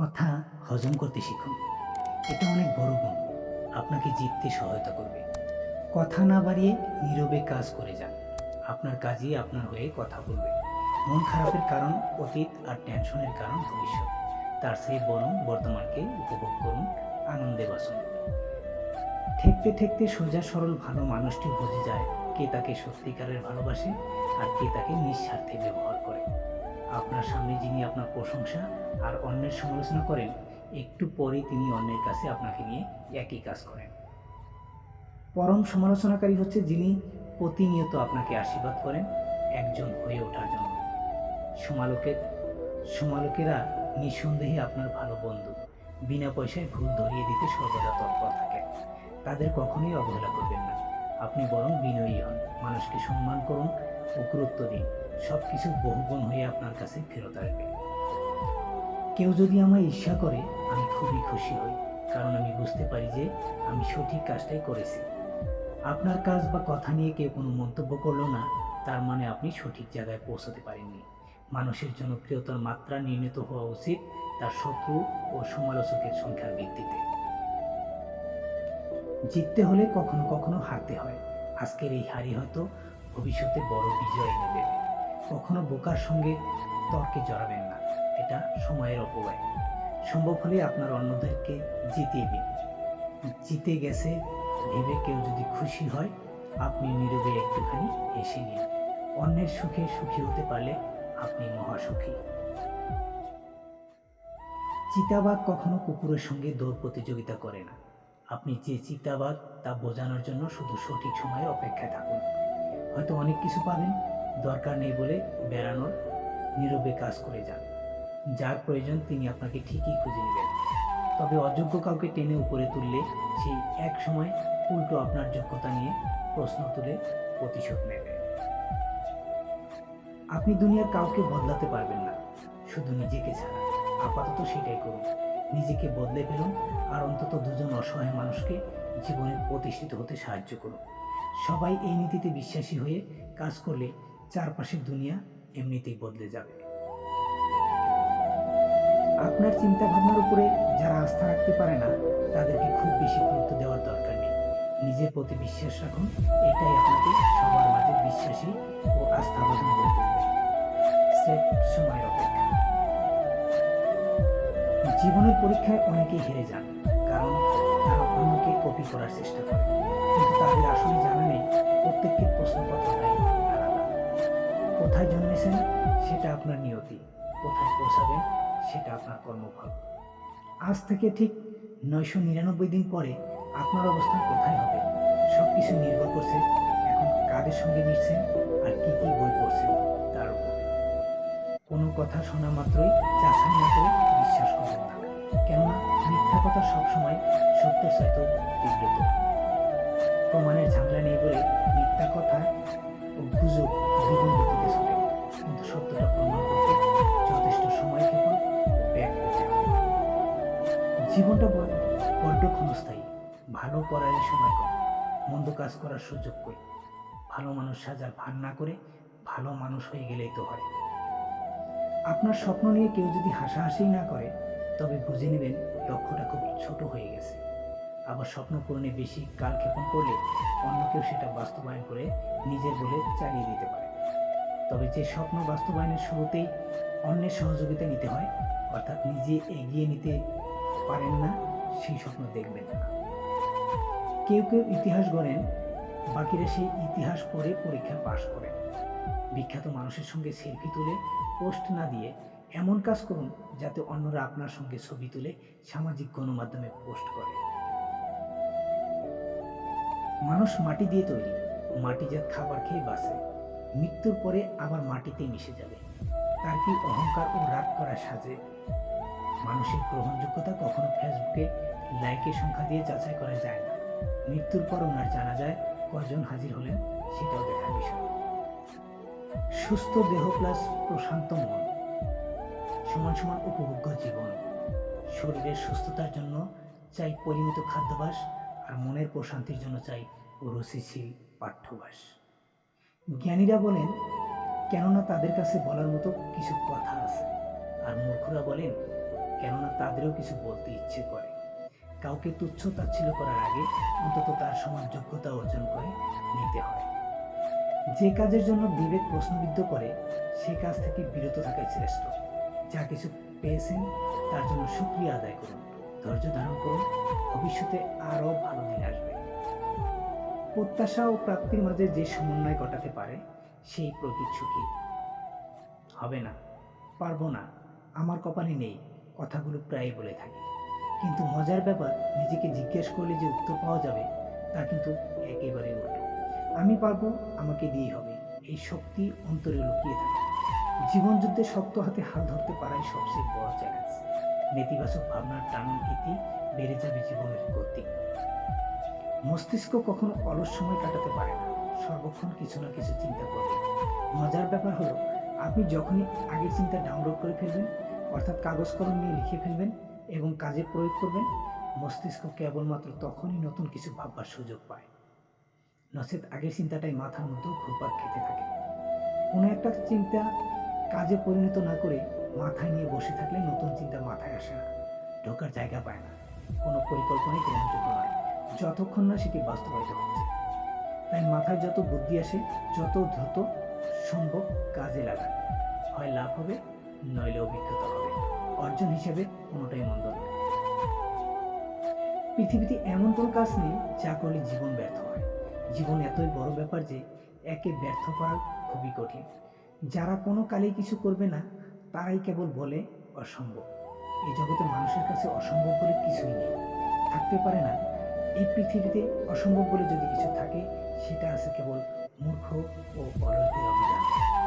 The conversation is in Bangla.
কথা হজম করতে শিখুন। এটা অনেক বড় গুণ, আপনাকে জিততে সহায়তা করবে। কথা না বাড়িয়ে নীরবে কাজ করে যান, আপনার কাজই আপনার হয়ে কথা বলবে। মন খারাপের কারণ অতীত আর টেনশনের কারণ ভবিষ্যৎ, তার চেয়ে বরং বর্তমানকে উপভোগ করুন, আনন্দে বাসুন। ঠেকতে ঠেকতে সোজা সরল ভালো মানুষটি বুঝে যায় কে তাকে সত্যিকারের ভালোবাসে আর কে তাকে নিঃস্বার্থে ব্যবহার করে। আপনার সামনে যিনি আপনার প্রশংসা আর অন্যের সমালোচনা করেন, একটু পরেই তিনি অন্যের কাছে আপনাকে নিয়ে একই কাজ করেন। পরম সমালোচনাকারী হচ্ছে যিনি প্রতিনিয়ত আপনাকে আশীর্বাদ করেন একজন হয়ে ওঠার জন্য। সমালোকের সমালোকেরা নিঃসন্দেহে আপনার ভালো বন্ধু, বিনা পয়সায় ভুল ধরিয়ে দিতে সর্বদা তৎপর থাকেন। তাদের কখনোই অবহেলা করবেন না, আপনি বরং বিনয়ী হন, মানুষকে সম্মান করুন ও গুরুত্ব দিন। সব কিছু বহুগুণ হয়ে আপনার কাছে ফেরত আসবে। কেউ যদি আমায় ঈর্ষা করে, আমি খুবই খুশি হই, কারণ আমি বুঝতে পারি যে আমি সঠিক কাজটাই করেছি। আপনার কাজ বা কথা নিয়ে কেউ কোনো মন্তব্য করলো না, তার মানে আপনি সঠিক জায়গায় পৌঁছাতে পারেননি। মানুষের জনপ্রিয়তার মাত্রা নির্ণীত হওয়া উচিত তার শত্রু ও সমালোচকের সংখ্যার ভিত্তিতে। জিততে হলে কখনো কখনো হারতে হয়। আজকের এই হারই হয়তো ভবিষ্যতে বড় বিজয় এনে দেবে। কখনো বোকার সঙ্গে তর্কে জড়াবেন না, এটা সময়ের অপব্যয়। সম্ভব হলে আপনার অন্যদেরকে জিতিয়ে দিন। জিতে গেছে ভেবে কেউ যদি খুশি হয়, আপনি নীরবে একটুখানি হেসে নিন। অন্যের সুখে সুখী হতে পারলে আপনি মহাসুখী। চিতাবাঘ কখনো কুকুরের সঙ্গে দৌড় প্রতিযোগিতা করে না। আপনি যে চিতাবাঘ তা বোঝানোর জন্য শুধু সঠিক সময়ে অপেক্ষায় থাকুন। হয়তো অনেক কিছু পাবেন, দরকার নেই বলে বেড়ানোর, নীরবে কাজ করে যান। যার প্রয়োজন তিনি আপনাকে ঠিকই খুঁজে নেবেন। তবে অযোগ্য কাউকে টেনে উপরে তুললে সেই এক সময় উল্টো আপনার যোগ্যতা নিয়ে প্রশ্ন তুলে প্রতিশোধ নেবে। আপনি দুনিয়ার কাউকে বদলাতে পারবেন না, শুধু নিজেকে ছাড়া। আপাতত সেটাই করুন, নিজেকে বদলে ফেলুন আর অন্তত দুজন অসহায় মানুষকে জীবনে প্রতিষ্ঠিত হতে সাহায্য করুন। সবাই এই নীতিতে বিশ্বাসী হয়ে কাজ করলে চারপাশের দুনিয়া এমনিতেই বদলে যাবে। আপনার চিন্তা ভাবনার উপরে যারা আস্থা রাখতে পারে না, তাদেরকে খুব বেশি গুরুত্ব দেওয়ার দরকার নেই। নিজের প্রতি বিশ্বাস রাখুন, এটাই আপনাকে সবার মাঝে বিশ্বাসী ও আস্থাভাজন করে তুলবে। স্রেফ সময়ের অপেক্ষা। জীবনের পরীক্ষায় অনেকেই হেরে যান, কারণ তারা অন্যকে কপি করার চেষ্টা করে, কিন্তু তাদের আসলে জানা নেই প্রত্যেকের প্রশ্নপত্রটাই আলাদা। কোথায় জন্মেছেন সেটা আপনার নিয়তি, কোথায় পৌঁছাবেন সেটা আপনার কর্মফল। আজ থেকে ঠিক 999 দিন পরে আপনার অবস্থান কোথায় হবে, সব কিছু নির্ভর করছে এখন কাদের সঙ্গে মিশছেন আর কি কি বই পড়ছেন তার উপর। কোনো কথা শোনা মাত্রই যাচাই না করে বিশ্বাস করবেন না, কেননা মিথ্যা কথা সবসময় সত্যের চাইতেও বিব্রত। প্রমাণের ঝামেলা নেই বলে মিথ্যা কথা ও গুজব দ্বিগুণ গতিতে চলে, কিন্তু সত্যটা প্রমাণ করতে যথেষ্ট সময় ক্ষেপণ ও ব্যাগ পেতে হবে। জীবনটা বড্ড ক্ষণস্থায়ী, ভালো করার সময় কম, মন্দ কাজ করার সুযোগ কই। ভালো মানুষ সাজার ভান না করে ভালো মানুষ হয়ে গেলেই তো হয়। আপনার স্বপ্ন নিয়ে কেউ যদি হাসাহাসি না করে, তবে বুঝে নেবেন লক্ষ্যটা খুব ছোট হয়ে গেছে। আবার স্বপ্ন পূরণে বেশি কালক্ষেপণ করলে অন্য কেউ সেটা বাস্তবায়ন করে নিজের বলে চালিয়ে দিতে পারে। তবে যে স্বপ্ন বাস্তবায়নের শুরুতেই অন্যের সহযোগিতা নিতে হয়, অর্থাৎ নিজে এগিয়ে নিতে পারেন না, সেই স্বপ্ন দেখবেন না। কেউ কেউ ইতিহাস গড়েন, বাকিরা সেই ইতিহাস পড়ে পরীক্ষা পাশ করে। বিখ্যাত মানুষের সঙ্গে সেলফি তুলে পোস্ট না দিয়ে এমন কাজ করুন যাতে অন্যরা আপনার সঙ্গে ছবি তুলে সামাজিক গণমাধ্যমে পোস্ট করে। মানুষ মাটি দিয়ে তৈরি, মাটিজাত খাবার খেয়ে বাঁচে, মৃত্যুর পরে আবার মাটিতে মিশে যাবে। তার কি অহংকার ও রাগ করা সাজে? মানুষের গ্রহণযোগ্যতা কখনো ফেসবুকে লাইকের সংখ্যা দিয়ে যাচাই করা যায় না। মৃত্যুর পর ওনার জানা যায় কজন হাজির হলেন, সেটাও দেখার বিষয়। সুস্থ দেহ প্লাস প্রশান্ত মন সমান সমান উপভোগ্য জীবন। শরীরের সুস্থতার জন্য চাই পরিমিত খাদ্যাভ্যাস, আর মনের প্রশান্তির জন্য চাই রুচিশীল পাঠ্যাভ্যাস। জ্ঞানীরা বলেন কেননা তাদের কাছে বলার মতো কিছু কথা আছে, আর মূর্খরা বলেন কেননা তাদেরও কিছু বলতে ইচ্ছে করে। কাউকে তুচ্ছ তাচ্ছিল্য করার আগে অন্তত তার সমান যোগ্যতা অর্জন করে নিতে হয়। যে কাজের জন্য বিবেক প্রশ্নবিদ্ধ করে সে কাজ থেকে বিরত থাকাই শ্রেষ্ঠ। যা কিছু পেয়েছেন তার জন্য শুকরিয়া আদায় করুন, ধৈর্য ধারণ করুন, ভবিষ্যতে আরও ভালো দিন আসবে। প্রত্যাশা ও প্রাপ্তির মাঝে যে সমন্বয় ঘটাতে পারে সেই প্রকৃত সুখী। হবে না, পারবো না, আমার কপালে নেই, কথাগুলো প্রায় বলে থাকি। কিন্তু মজার ব্যাপার, নিজেকে জিজ্ঞেস করলে যে উত্তর পাওয়া যাবে তা কিন্তু একেবারে উল্টো। আমি পারবো, আমাকে দিয়েই হবে, এই শক্তি অন্তরে লুকিয়ে থাকে। জীবন যুদ্ধে শক্ত হাতে হাল ধরতে পারাই সবচেয়ে বড় চ্যালেঞ্জ। নেতিবাচক ভাবনার টান ইতি বেড়ে যাবে জীবনের গতি। মস্তিষ্ক কখনো অলস সময় কাটাতে পারে না, সর্বক্ষণ কিছু না কিছু চিন্তা করবে। মজার ব্যাপার হলো, আপনি যখনই আগের চিন্তা ডাউনলোড করে ফেলবেন, অর্থাৎ কাগজ কলম নিয়ে লিখে ফেলবেন এবং কাজে প্রয়োগ করবেন, মস্তিষ্ক কেবলমাত্র তখনই নতুন কিছু ভাববার সুযোগ পায়। নচেত আগের চিন্তাটাই মাথার মধ্যে ঘুরপাক খেতে থাকে। কোনো একটা চিন্তা কাজে পরিণত না করে মাথায় নিয়ে বসে থাকলে নতুন চিন্তা মাথায় আসে না, ঢোকার জায়গা পায় না, কোনো পরিকল্পনাই গ্রহণযোগ্য নয় যতক্ষণ না সেটি বাস্তবায়িত হচ্ছে। তাই মাথায় যত বুদ্ধি আসে যত দ্রুত সম্ভব কাজে লাগান, হয় লাভ হবে নইলে অভিজ্ঞতা হবে। অর্জন হিসেবে কোনোটাই মন্দ নয়। পৃথিবীতে এমন কোনো কাজ নেই যা করলে জীবন ব্যর্থ হয়। জীবন এতই বড় ব্যাপার যে একে ব্যর্থ করা খুবই কঠিন। যারা কোনো কালেই কিছু করবে না তারাই কেবল বলে অসম্ভব। এই জগতে মানুষের কাছে অসম্ভব বলে কিছুই নেই, থাকতে পারে না। এই পৃথিবীতে অসম্ভব বলে যদি কিছু থাকে সেটা আছে কেবল মূর্খ ও অলসদের অভিযান।